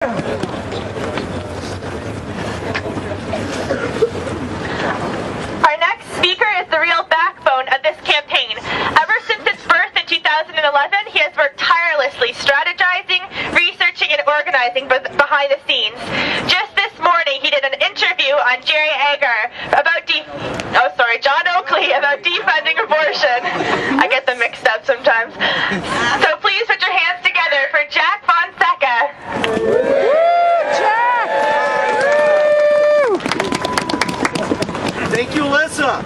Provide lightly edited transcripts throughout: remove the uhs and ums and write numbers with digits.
Our next speaker is the real backbone of this campaign. Ever since its birth in 2011, he has worked tirelessly strategizing, researching, and organizing behind the scenes. Just this morning, he did an interview on Jerry Agar about John Oakley about defunding abortion. I get them mixed up sometimes. So please put your hands together for Jack Fonseca. Thank you, Alyssa.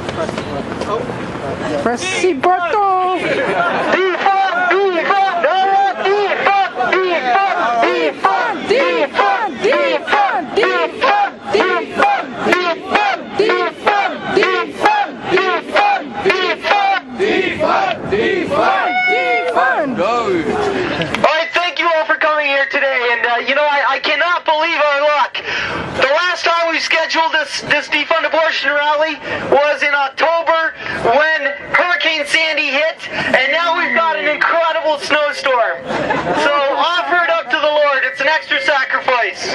Press the button. Defund, defund, defund, defund, defund, defund, defund, defund, defund, defund, defund, defund, defund, defund, defund. Go. All right, thank you all for coming here today, and I cannot believe our luck. The last time we scheduled this defund abortion rally was in October when Hurricane Sandy hit, and now we've got an incredible snowstorm. So offer it up to the Lord. It's an extra sacrifice.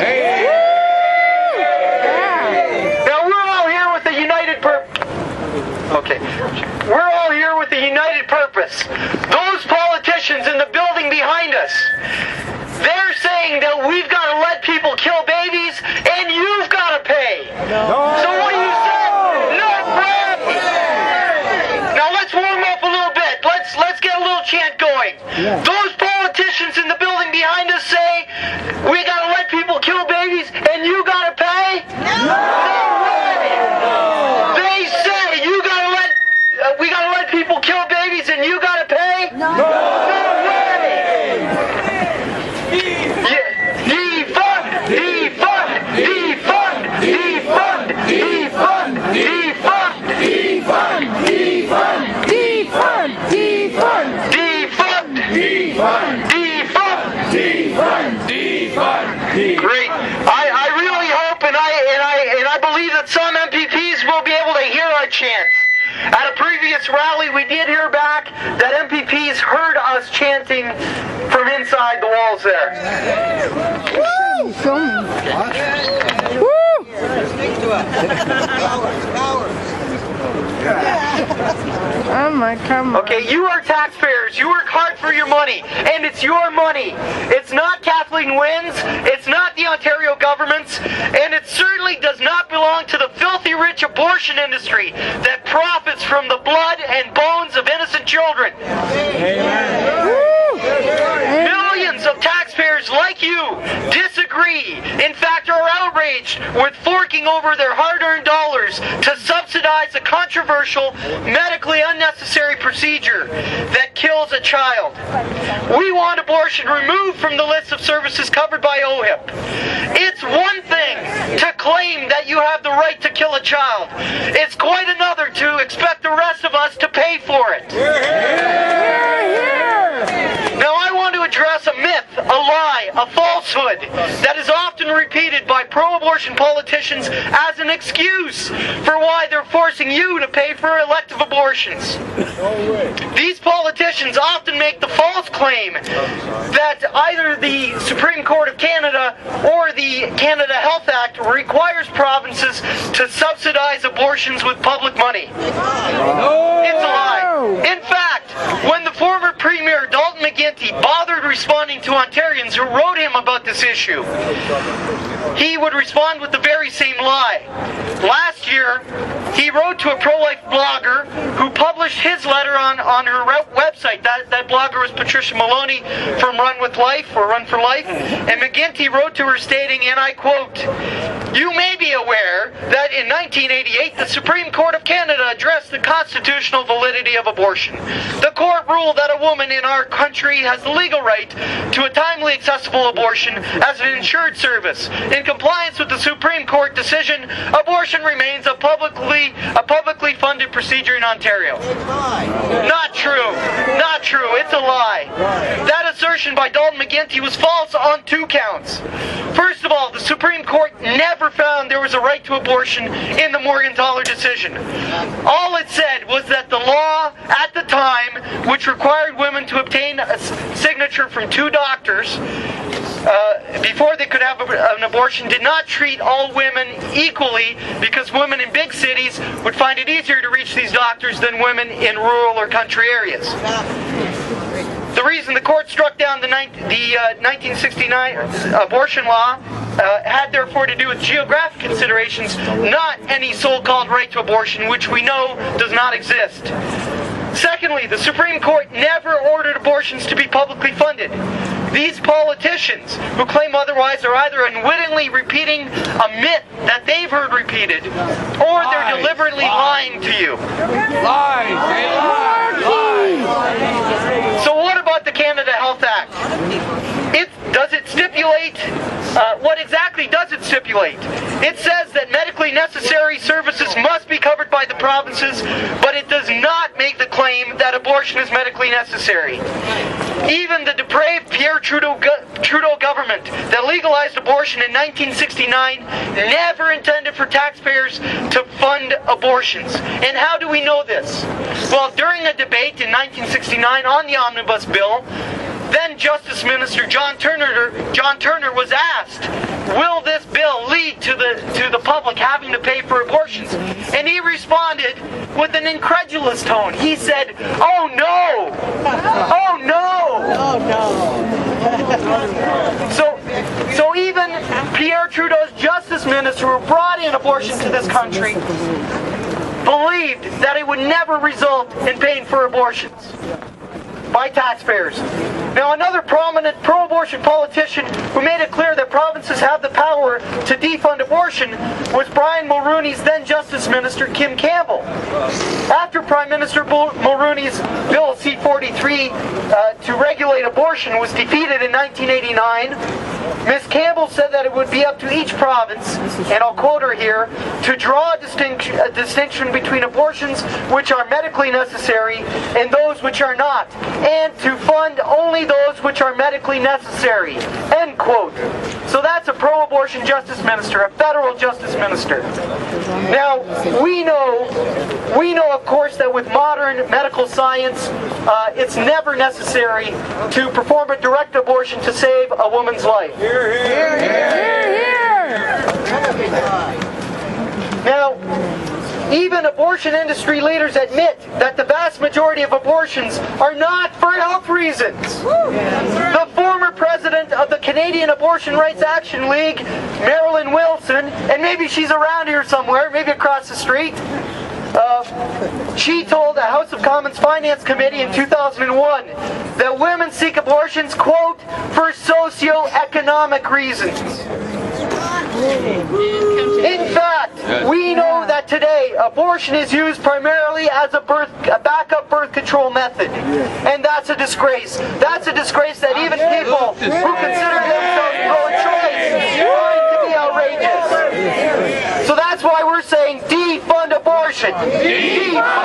Now we're all here with a united purpose. Okay. We're all here with a united purpose. Those politicians in the building behind us, they're saying that we've got to let people kill babies and you've got to pay. No. So what do you say? No way! Now let's warm up a little bit. Let's get a little chant going. Yeah. Those politicians in the building behind us say we got to let people kill babies and you got to pay? No. They say we got to let people kill babies and you got to pay? No. Great. I really hope and I believe that some MPPs will be able to hear our chants. At a previous rally, we did hear back that MPPs heard us chanting from inside the walls there. Woo! Oh my God. Okay, you are taxpayers. You work hard for your money, and it's your money. It's not Kathleen Wynne's, it's not the Ontario government's, and it certainly does not belong to the filthy rich abortion industry that profits from the blood and bones of innocent children. Millions of taxpayers like you disagree, in fact are outraged with forking over their hard-earned dollars to subsidize a controversial, medically unnecessary procedure that kills a child. We want abortion removed from the list of services covered by OHIP. It's one thing to claim that you have the right to kill a child. It's quite another to expect the rest of us to pay for it. Now I want to address a myth, a lie, a falsehood that is often repeated by pro-abortion politicians as an excuse for why they're forcing you to pay for elective abortions. These politicians often make the false claim that either the Supreme Court of Canada or the Canada Health Act requires provinces to subsidize abortions with public money. It's a lie. In fact, when the former Premier Dalton McGuinty bothered responding to Ontarians who wrote him about this issue, he would respond with the very same lie. Last year, he wrote to a pro-life blogger who published his letter on her website. That blogger was Patricia Maloney from Run for Life. And McGuinty wrote to her stating, and I quote, "You may be aware that in 1988, the Supreme Court of Canada addressed the constitutional validity of abortion. The court ruled that a woman in our country has the legal right to a timely, accessible abortion as an insured service. In compliance with the Supreme Court decision, abortion remains a publicly funded procedure in Ontario." Not true. Not true. It's a lie. That assertion by Dalton McGuinty was false on two counts. First of all, the Supreme Court never found there was a right to abortion in the Morgenthaler decision. All it said was that the law at the time, which required women to obtain a signature from 2 doctors before they could have an abortion, did not treat all women equally, because women in big cities would find it easier to reach these doctors than women in rural or country areas. The reason the court struck down the 1969 abortion law had therefore to do with geographic considerations, not any so-called right to abortion, which we know does not exist. Secondly, the Supreme Court never ordered abortions to be publicly funded. These politicians who claim otherwise are either unwittingly repeating a myth that they've heard repeated, or they're deliberately lying to you. Lies! So what about the Canada Health Act? Does it stipulate, what exactly does it stipulate? It says that medically necessary services must be covered by the provinces, but it does not make the claim that abortion is medically necessary. Even the depraved Pierre Trudeau government that legalized abortion in 1969 never intended for taxpayers to fund abortions. And how do we know this? Well, during a debate in 1969 on the Omnibus Bill, then Justice Minister John Turner was asked, will this bill lead to the public having to pay for abortions? And he responded with an incredulous tone. He said, "Oh no! Oh no!" Oh no. So even Pierre Trudeau's Justice Minister, who brought in abortion to this country, believed that it would never result in paying for abortions by taxpayers. Now, another prominent pro-abortion politician who made it clear that provinces have the power to defund abortion was Brian Mulroney's then Justice Minister, Kim Campbell. After Prime Minister Mulroney's Bill C-43 to regulate abortion was defeated in 1989, Ms. Campbell said that it would be up to each province, and I'll quote her here, to draw a distinction between abortions which are medically necessary and those which are not, and to fund only those which are medically necessary. End quote. So that's a pro-abortion justice minister, a federal justice minister. Now, we know of course that with modern medical science, it's never necessary to perform a direct abortion to save a woman's life. Here, here, here. Now, even abortion industry leaders admit that the vast majority of abortions are not for health reasons. The former president of the Canadian Abortion Rights Action League, Marilyn Wilson, and maybe she's around here somewhere, maybe across the street, she told the House of Commons Finance Committee in 2001 that women seek abortions, quote, for socio-economic reasons. In fact, we know that today abortion is used primarily as a backup birth control method. And that's a disgrace. That's a disgrace that even people who consider themselves pro-choice find to be outrageous. So that's why we're saying defund abortion. Defund